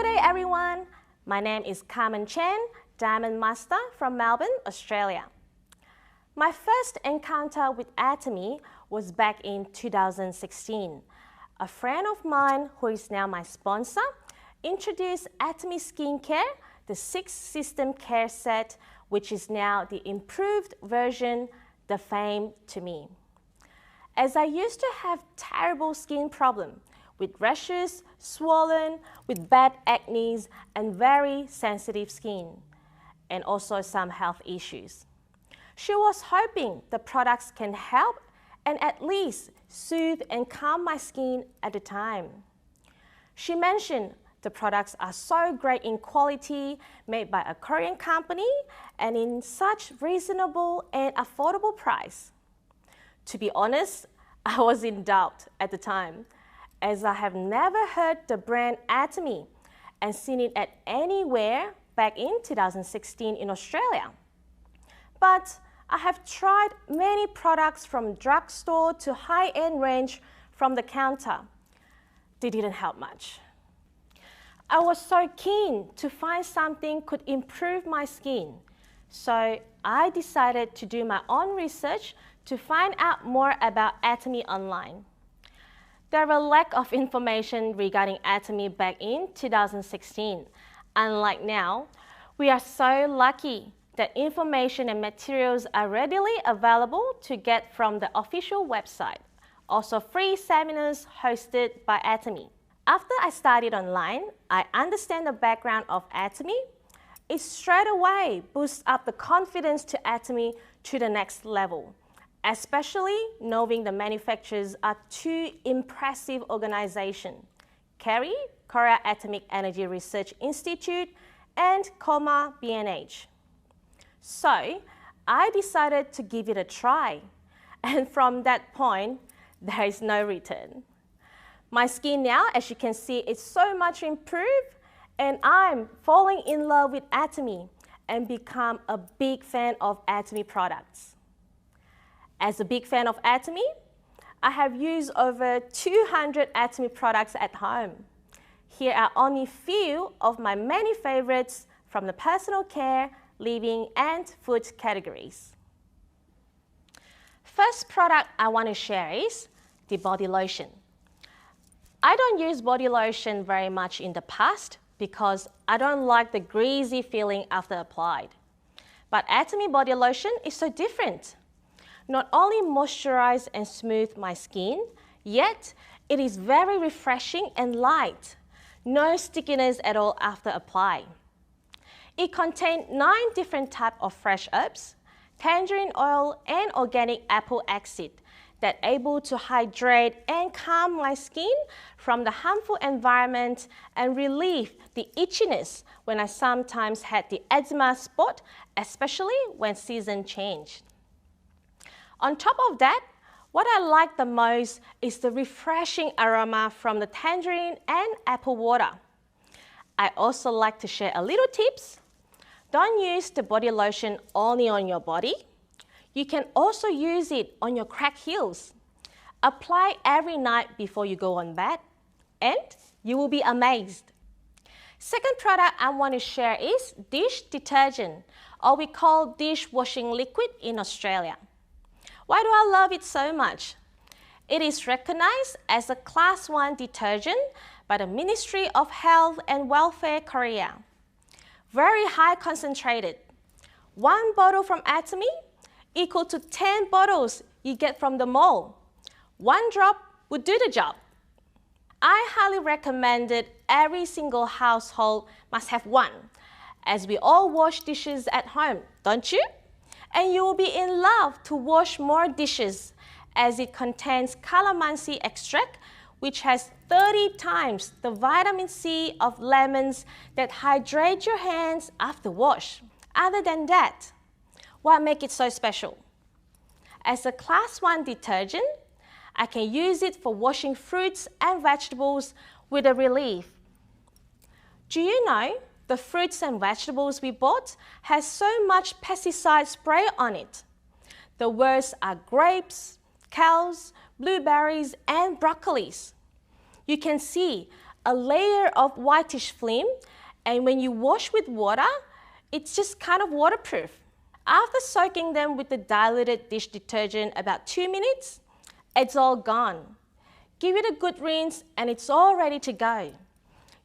Good day everyone, my name is Carmen Chen, Diamond Master from Melbourne, Australia. My first encounter with Atomy was back in 2016. A friend of mine, who is now my sponsor, introduced Atomy Skincare, the 6-system care set, which is now the improved version, the Fame, to me. As I used to have terrible skin problems, with rashes, swollen, with bad acne, and very sensitive skin, and also some health issues. She was hoping the products can help and at least soothe and calm my skin at the time. She mentioned the products are so great in quality, made by a Korean company, and in such reasonable and affordable price. To be honest, I was in doubt at the time, as I have never heard the brand Atomy and seen it at anywhere back in 2016 in Australia. But I have tried many products from drugstore to high-end range from the counter. They didn't help much. I was so keen to find something could improve my skin, so I decided to do my own research to find out more about Atomy online. There were a lack of information regarding Atomy back in 2016. Unlike now, we are so lucky that information and materials are readily available to get from the official website. Also free seminars hosted by Atomy. After I studied online, I understand the background of Atomy. It straight away boosts up the confidence to Atomy to the next level, especially knowing the manufacturers are two impressive organizations, KERI, Korea Atomic Energy Research Institute, and KOMA B&H. So I decided to give it a try, and from that point, there is no return. My skin now, as you can see, is so much improved, and I'm falling in love with Atomy and become a big fan of Atomy products. As a big fan of Atomy, I have used over 200 Atomy products at home. Here are only few of my many favorites from the personal care, living, and food categories. First product I want to share is the body lotion. I don't use body lotion very much in the past because I don't like the greasy feeling after applied. But Atomy body lotion is so different. Not only moisturize and smooth my skin, yet it is very refreshing and light. No stickiness at all after apply. It contains 9 different types of fresh herbs, tangerine oil, and organic apple extract that able to hydrate and calm my skin from the harmful environment and relieve the itchiness when I sometimes had the eczema spot, especially when season changed. On top of that, what I like the most is the refreshing aroma from the tangerine and apple water. I also like to share a little tips. Don't use the body lotion only on your body. You can also use it on your cracked heels. Apply every night before you go on bed, and you will be amazed. Second product I want to share is dish detergent, or we call dishwashing liquid in Australia. Why do I love it so much? It is recognized as a Class 1 detergent by the Ministry of Health and Welfare Korea. Very high concentrated. 1 bottle from Atomy equal to 10 bottles you get from the mall. 1 drop would do the job. I highly recommend it. Every single household must have one, as we all wash dishes at home, don't you? And you will be in love to wash more dishes, as it contains calamansi extract, which has 30 times the vitamin C of lemons that hydrate your hands after wash. Other than that, what makes it so special? As a Class 1 detergent, I can use it for washing fruits and vegetables with a relief. Do you know the fruits and vegetables we bought has so much pesticide spray on it? The worst are grapes, kales, blueberries, and broccolis. You can see a layer of whitish film, and when you wash with water, it's just kind of waterproof. After soaking them with the diluted dish detergent about 2 minutes, it's all gone. Give it a good rinse and it's all ready to go.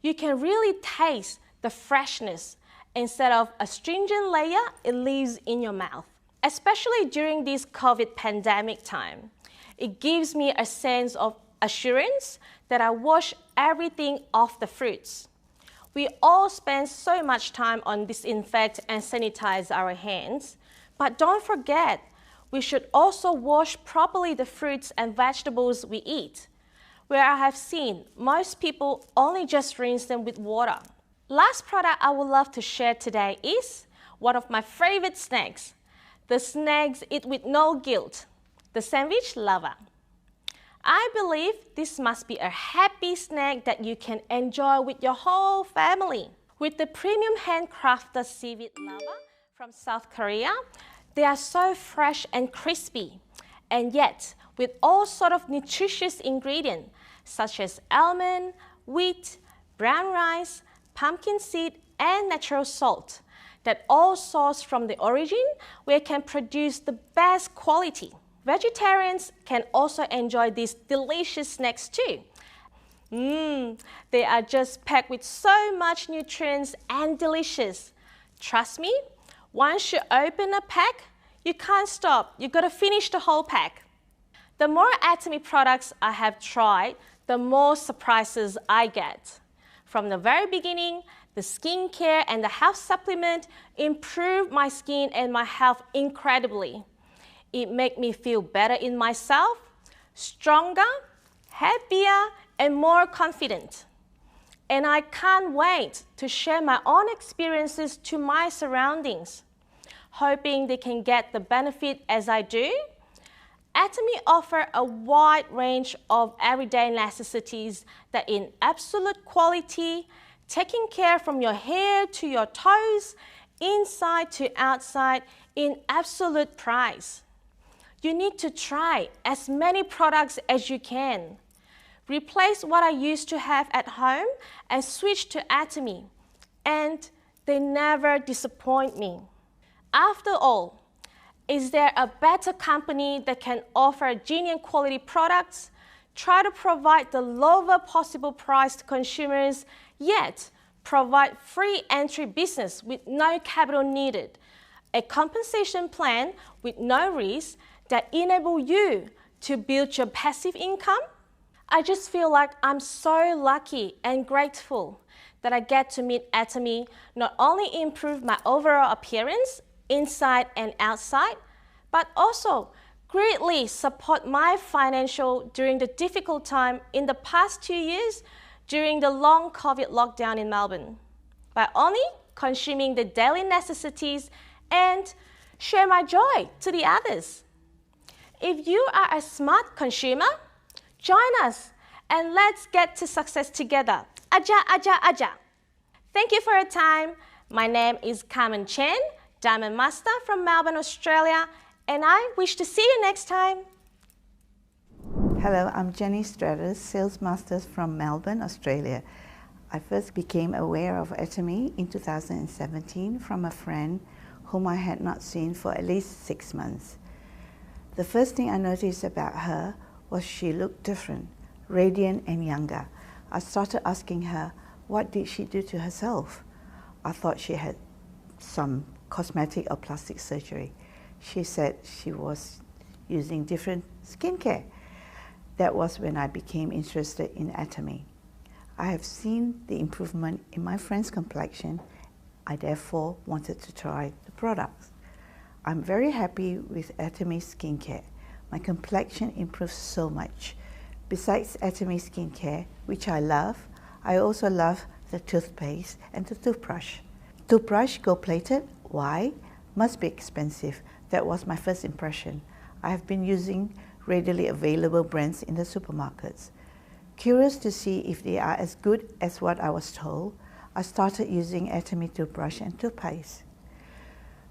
You can really taste the freshness instead of a stringent layer it leaves in your mouth. Especially during this COVID pandemic time, it gives me a sense of assurance that I wash everything off the fruits. We all spend so much time on disinfect and sanitize our hands, but don't forget, we should also wash properly the fruits and vegetables we eat, where I have seen most people only just rinse them with water. Last product I would love to share today is one of my favorite snacks, the snacks eat with no guilt, the sandwich lover. I believe this must be a happy snack that you can enjoy with your whole family. With the premium handcrafted seaweed lava from South Korea, they are so fresh and crispy, and yet with all sorts of nutritious ingredients such as almond, wheat, brown rice, pumpkin seed, and natural salt that all sourced from the origin where it can produce the best quality. Vegetarians can enjoy enjoy these delicious snacks too. They are just packed with so much nutrients and delicious. Trust me, once you open a pack, you can't stop. You gotta finish the whole pack. The more Atomy products I have tried, the more surprises I get. From the very beginning, the skincare and the health supplement improved my skin and my health incredibly. It made me feel better in myself, stronger, happier, and more confident. And I can't wait to share my own experiences to my surroundings, hoping they can get the benefit as I do. Atomy offers a wide range of everyday necessities that in absolute quality, taking care from your hair to your toes, inside to outside, in absolute price. You need to try as many products as you can. Replace what I used to have at home and switch to Atomy, and they never disappoint me. After all, is there a better company that can offer genuine quality products, try to provide the lowest possible price to consumers, yet provide free entry business with no capital needed, a compensation plan with no risk that enable you to build your passive income? I just feel like I'm so lucky and grateful that I get to meet Atomy, not only improve my overall appearance inside and outside, but also greatly support my financial during the difficult time in the past 2 years during the long COVID lockdown in Melbourne, by only consuming the daily necessities and share my joy to the others. If you are a smart consumer, join us and let's get to success together. Aja, aja, aja. Thank you for your time. My name is Carmen Chen, Diamond Master from Melbourne, Australia, and I wish to see you next time. Hello, I'm Jenny Stratus, Sales Master from Melbourne, Australia. I first became aware of Atomy in 2017 from a friend whom I had not seen for at least 6 months. The first thing I noticed about her was she looked different, radiant and younger. I started asking her, what did she do to herself? I thought she had some cosmetic or plastic surgery. She said she was using different skincare. That was when I became interested in Atomy. I have seen the improvement in my friend's complexion. I therefore wanted to try the products. I'm very happy with Atomy skincare. My complexion improved so much. Besides Atomy skincare, which I love, I also love the toothpaste and the toothbrush. Toothbrush gold-plated, why? Must be expensive. That was my first impression. I have been using readily available brands in the supermarkets. Curious to see if they are as good as what I was told, I started using Atomy toothbrush and toothpaste.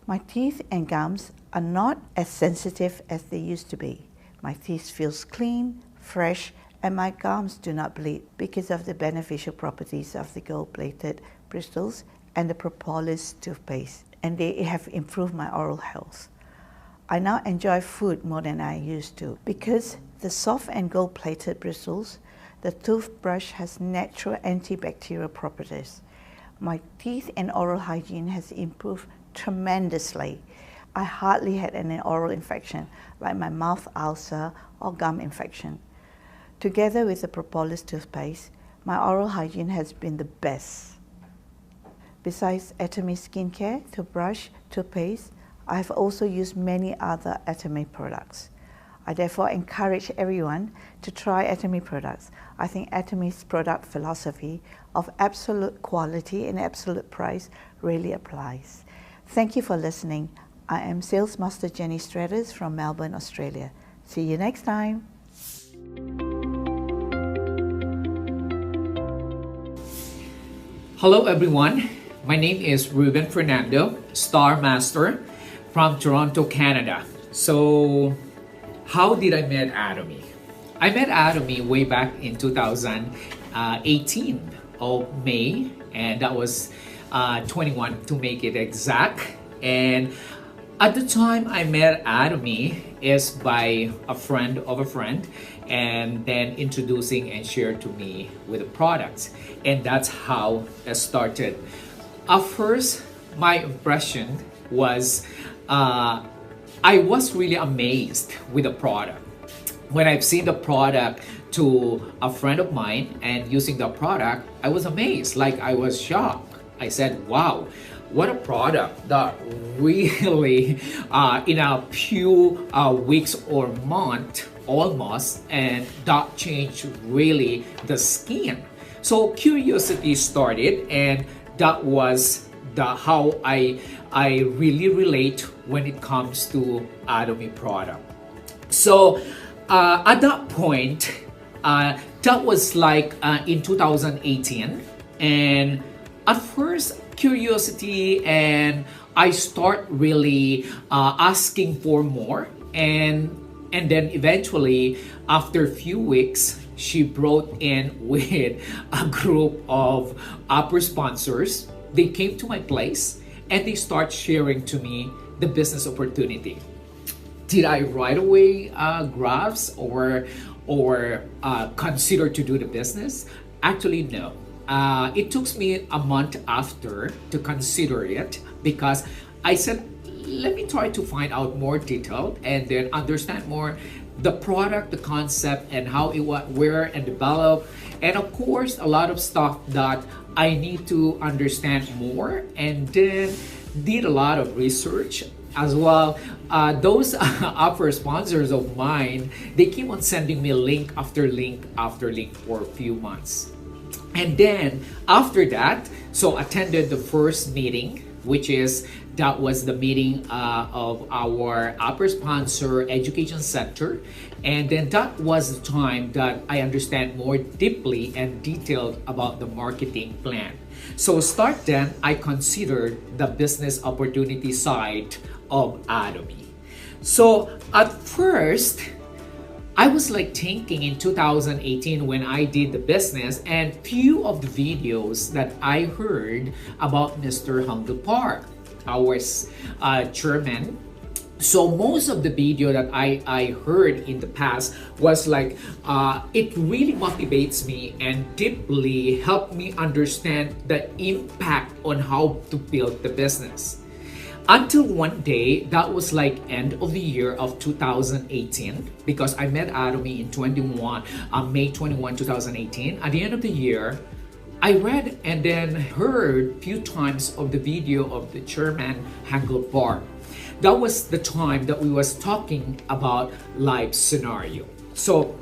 My teeth and gums are not as sensitive as they used to be. My teeth feels clean, fresh, and my gums do not bleed because of the beneficial properties of the gold-plated bristles and the propolis toothpaste, and they have improved my oral health. I now enjoy food more than I used to because the soft and gold-plated bristles, the toothbrush has natural antibacterial properties. My teeth and oral hygiene has improved tremendously. I hardly had an oral infection like my mouth ulcer or gum infection. Together with the propolis toothpaste, my oral hygiene has been the best. Besides Atomy skincare, toothbrush, toothpaste, I have also used many other Atomy products. I therefore encourage everyone to try Atomy products. I think Atomy's product philosophy of absolute quality and absolute price really applies. Thank you for listening. I am Sales Master Jenny Strathers from Melbourne, Australia. See you next time. Hello everyone, my name is Ruben Fernando, Star Master from Toronto, Canada. So, how did I meet Atomy? I met Atomy way back in 2018 of May, and that was 21 to make it exact. And at the time I met Atomy is by a friend of a friend, and then introducing and shared to me with the products, and that's how it started. At first, my impression was I was really amazed with the product. When I've seen the product to a friend of mine and using the product, I was amazed, like I was shocked. I said, wow, what a product that really in a few weeks or month almost, and that changed really the skin. So curiosity started, and that was how I really relate when it comes to Atomy product. So at that point, that was like in 2018, and at first curiosity, and I start really asking for more, and then eventually after a few weeks she brought in with a group of upper sponsors. They came to my place and they start sharing to me the business opportunity. Did I right away grasp or consider to do the business? Actually, no. It took me a month after to consider it, because I said, let me try to find out more detail and then understand more the product, the concept, and how it was, where and develop, and of course a lot of stuff that I need to understand more, and then did a lot of research as well. Those upper sponsors of mine, they keep on sending me link after link after link for a few months. And then after that, so attended the first meeting, that was the meeting of our upper sponsor education center. And then that was the time that I understand more deeply and detailed about the marketing plan. So start then, I considered the business opportunity side of Atomy. So at first, I was like thinking in 2018 when I did the business, and few of the videos that I heard about Mr. Hung Park, our chairman. So most of the video that I heard in the past was like, it really motivates me and deeply helped me understand the impact on how to build the business. Until one day, that was like end of the year of 2018, because I met Atomy in May 21, 2018. At the end of the year, I read and then heard few times of the video of the chairman Hangul Park. That was the time that we was talking about life scenario. So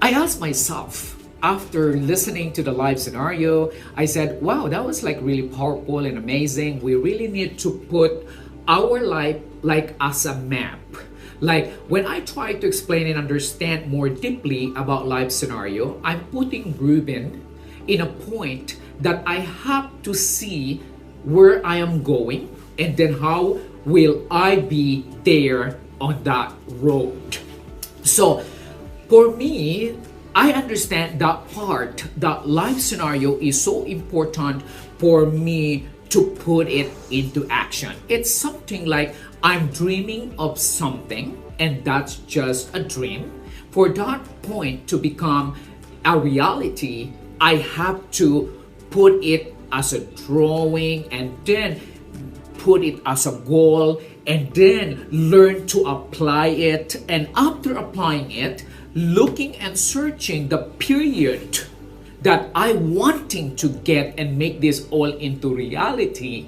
I asked myself, after listening to the live scenario, I said, wow, that was like really powerful and amazing. We really need to put our life like as a map. Like when I try to explain and understand more deeply about life scenario, I'm putting Ruben in a point that I have to see where I am going, and then how will I be there on that road. So for me, I understand that part, that life scenario is so important for me to put it into action. It's something like I'm dreaming of something, and that's just a dream. For that point to become a reality, I have to put it as a drawing and then put it as a goal and then learn to apply it. And after applying it, looking and searching the period that I wanting to get and make this all into reality.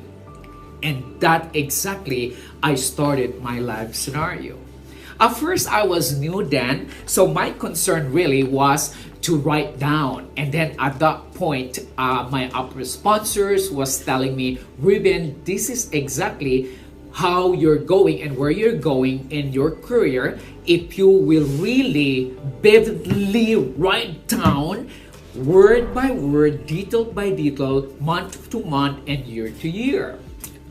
And that exactly I started my life scenario. At first, I was new then, so my concern really was to write down. And then at that point, my upper sponsors was telling me, Ruben, this is exactly how you're going and where you're going in your career if you will really vividly write down word by word, detail by detail, month to month, and year to year.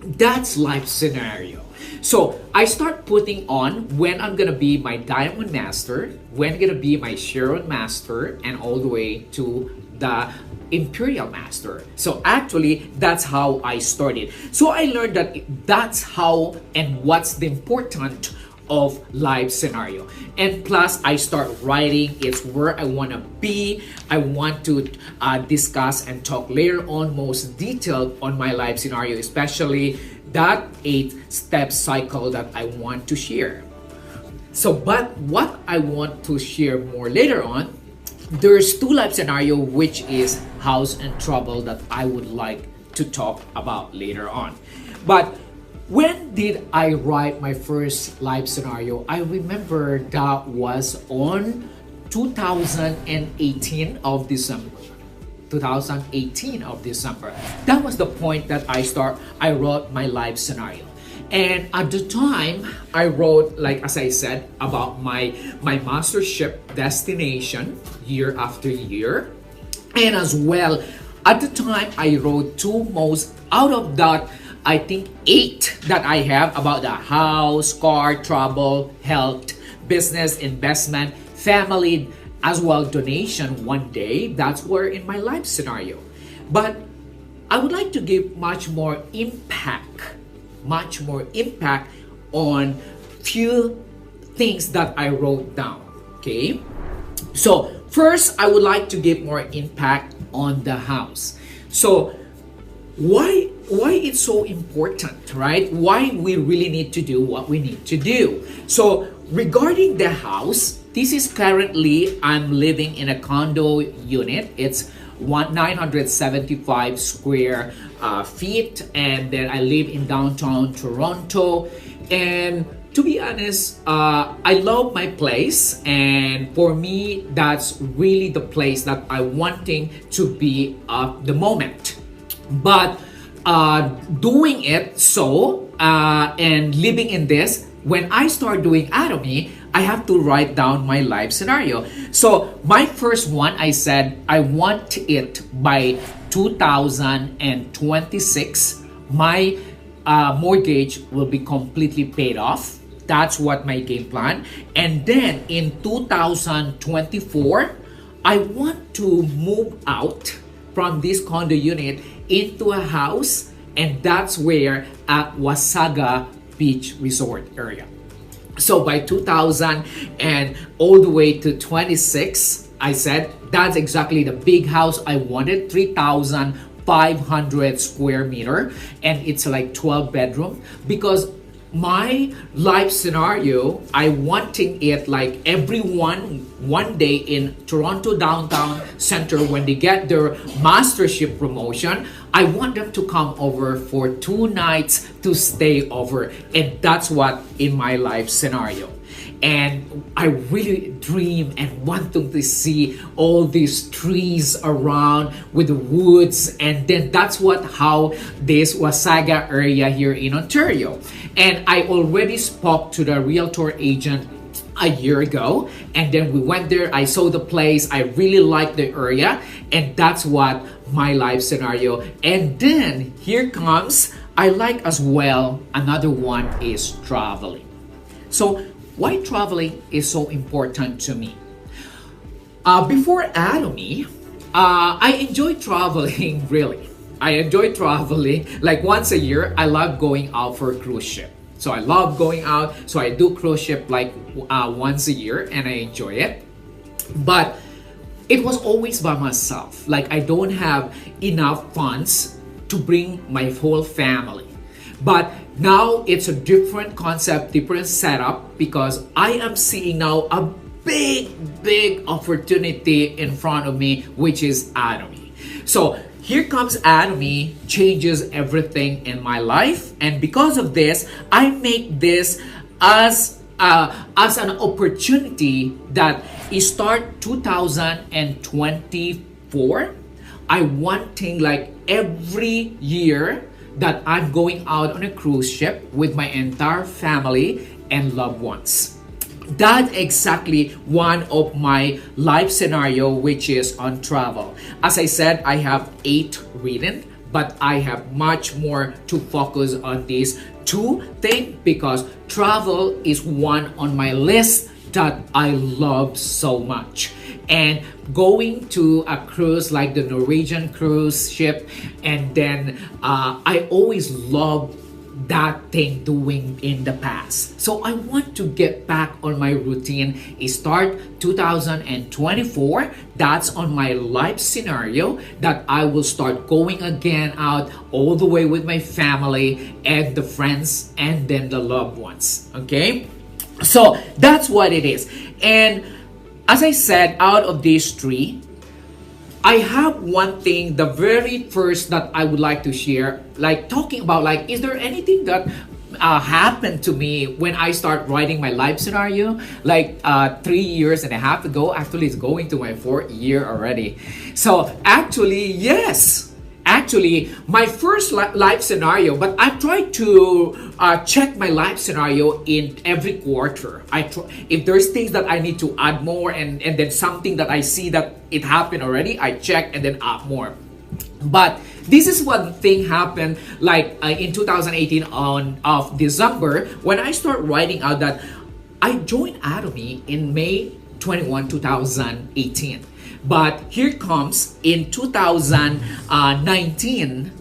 That's life scenario. So I start putting on when I'm gonna be my Diamond Master, when I'm gonna be my Sharon Master, and all the way to the Imperial Master. So actually, that's how I started. So I learned that that's how and what's the important of life scenario. And plus, I start writing. It's where I want to be. I want to discuss and talk later on most detailed on my life scenario, especially that 8-step cycle that I want to share. So, but what I want to share more later on, there's 2 life scenario, which is house and trouble, that I would like to talk about later on. But when did I write my first life scenario? I remember that was on 2018 of December. 2018 of December. That was the point that I wrote my life scenario. And at the time, I wrote, like as I said, about my mastership destination year after year. And as well, at the time, I wrote 2 most out of that, I think 8 that I have about the house, car, travel, health, business, investment, family, as well donation one day. That's where in my life scenario. But I would like to give much more impact on few things that I wrote down. Okay, so first I would like to give more impact on the house. So why it's so important, right? Why we really need to do what we need to do. So regarding the house, this is currently I'm living in a condo unit. It's 975 square feet, and then I live in downtown Toronto. And to be honest, I love my place, and for me, that's really the place that I wanting to be at the moment. But doing it and living in this, when I start doing Atomy, I have to write down my life scenario. So my first one, I said I want it by 2026. My mortgage will be completely paid off. That's what my game plan. And then in 2024, I want to move out from this condo unit into a house, and that's where at Wasaga Beach Resort area. So by 2000 and all the way to 26, I said that's exactly the big house I wanted, 3,500 square meter, and it's like 12 bedroom, because my life scenario, I wanting it like everyone one day in Toronto downtown center, when they get their mastership promotion, I want them to come over for 2 nights to stay over. And that's what in my life scenario. And I really dream and want to see all these trees around with the woods, and then that's how this Wasaga area here in Ontario. And I already spoke to the realtor agent a year ago, and then we went there. I saw the place. I really liked the area, and that's what my life scenario. And then here comes, I like as well, another one is traveling. So why traveling is so important to me? Before Atomy, I enjoy traveling really. I enjoy traveling like once a year. I love going out for a cruise ship. So I love going out. So I do cruise ship like once a year and I enjoy it. But it was always by myself. Like I don't have enough funds to bring my whole family. But now it's a different concept, different setup because I am seeing now a big opportunity in front of me, which is Atomy. So here comes Atomy, changes everything in my life, and because of this, I make this as an opportunity that start 2024. I wanting like every year that I'm going out on a cruise ship with my entire family and loved ones. That's exactly one of my life scenario, which is on travel. As I said, I have 8 written, but I have much more to focus on these 2 things because travel is one on my list that I love so much. And going to a cruise like the Norwegian cruise ship, and then I always love that thing doing in the past. So I want to get back on my routine. Start 2024. That's on my life scenario that I will start going again out all the way with my family and the friends and then the loved ones. Okay? So that's what it is. And as I said, out of these 3, I have one thing, the very first that I would like to share, like talking about like, is there anything that happened to me when I start writing my life scenario? Like 3 years and a half ago, actually it's going to my 4th year already. So actually, yes. Actually, my first life scenario, but I try to check my life scenario in every quarter. If there's things that I need to add more and then something that I see that it happened already, I check and then add more. But this is one thing happened like in 2018 of December when I start writing out that I joined Atomy in May 21, 2018. But here comes in 2019,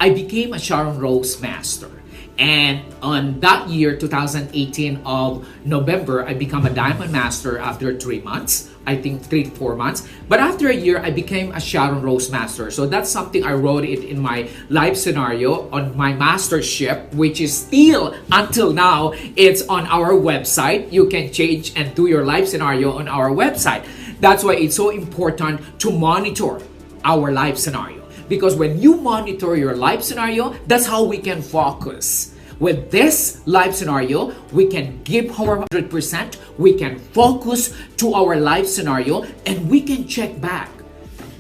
I became a Sharon Rose Master. And on that year, 2018 of November, I become a Diamond Master after 3 months. I think 3 to 4 months. But after a year, I became a Sharon Rose Master. So that's something I wrote it in my life scenario on my mastership, which is still until now, it's on our website. You can change and do your life scenario on our website. That's why it's so important to monitor our life scenario. Because when you monitor your life scenario, that's how we can focus. With this life scenario, we can give our 100%, we can focus to our life scenario, and we can check back.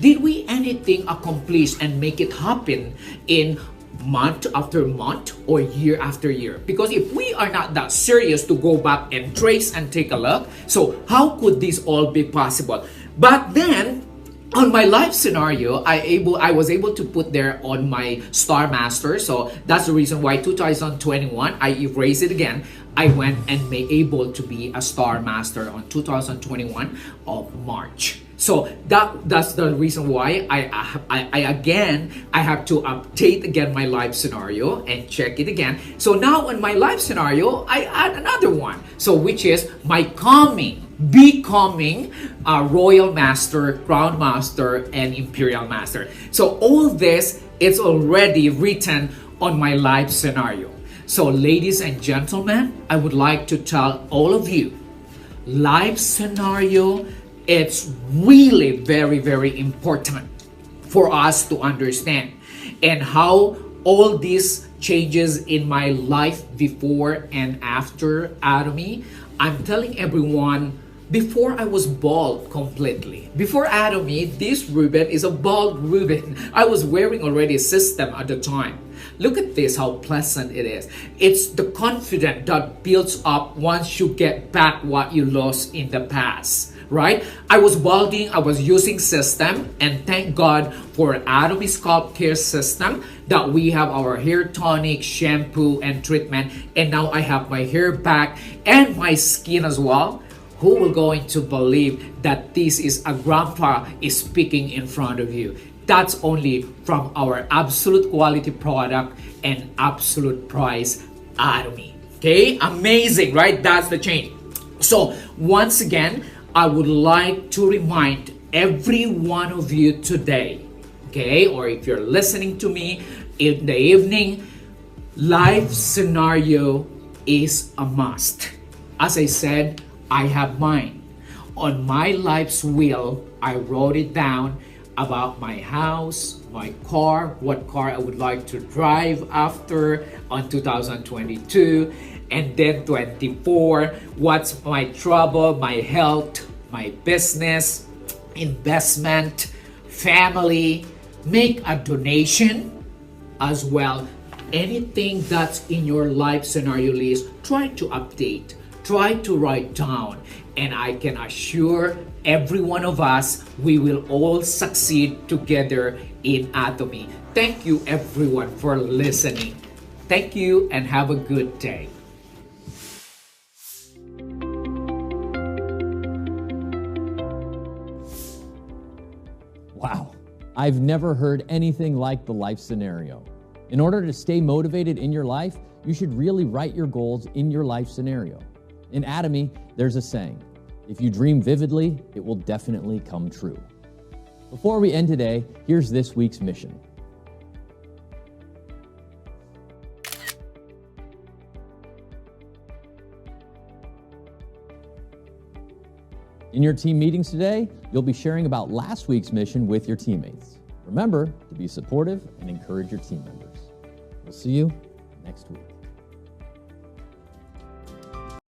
Did we anything accomplish and make it happen in month after month or year after year? Because if we are not that serious to go back and trace and take a look, so how could this all be possible? But then on my life scenario, I was able to put there on my Star Master. So that's the reason why 2021 I erased it again. I went and made able to be a Star Master on 2021 of March. So that's the reason why I have to update again my life scenario and check it again. So now on my life scenario, I add another one. So which is my becoming a Royal Master, Crown Master, and Imperial Master. So all this is already written on my life scenario. So ladies and gentlemen, I would like to tell all of you, life scenario, it's really very important for us to understand, and how all these changes in my life before and after Atomy. I'm telling everyone, before I was bald completely. Before Atomy, this ribbon is a bald ribbon. I was wearing already a system at the time. Look at this, how pleasant it is. It's the confidence that builds up once you get back what you lost in the past. Right? I was balding, I was using system, and thank God for Atomy Scalp Care System that we have our hair tonic, shampoo, and treatment, and now I have my hair back and my skin as well. who will going to believe that this is a grandpa is speaking in front of you? That's only from our absolute quality product and absolute price Atomy. Okay, amazing, right? That's the change. So once again, I would like to remind every one of you today, okay, or if you're listening to me in the evening, life scenario is a must. As I said, I have mine. On my life's wheel, I wrote it down about my house, my car, what car I would like to drive after on 2022, and then 24, what's my trouble, my health, my business, investment, family, make a donation as well. Anything that's in your life scenario list, try to update, try to write down, and I can assure every one of us, we will all succeed together in Atomy. Thank you everyone for listening. Thank you and have a good day. Wow, I've never heard anything like the life scenario. In order to stay motivated in your life, you should really write your goals in your life scenario. In Atomy, there's a saying, if you dream vividly, it will definitely come true. Before we end today, here's this week's mission. In your team meetings today, you'll be sharing about last week's mission with your teammates. Remember to be supportive and encourage your team members. We'll see you next week.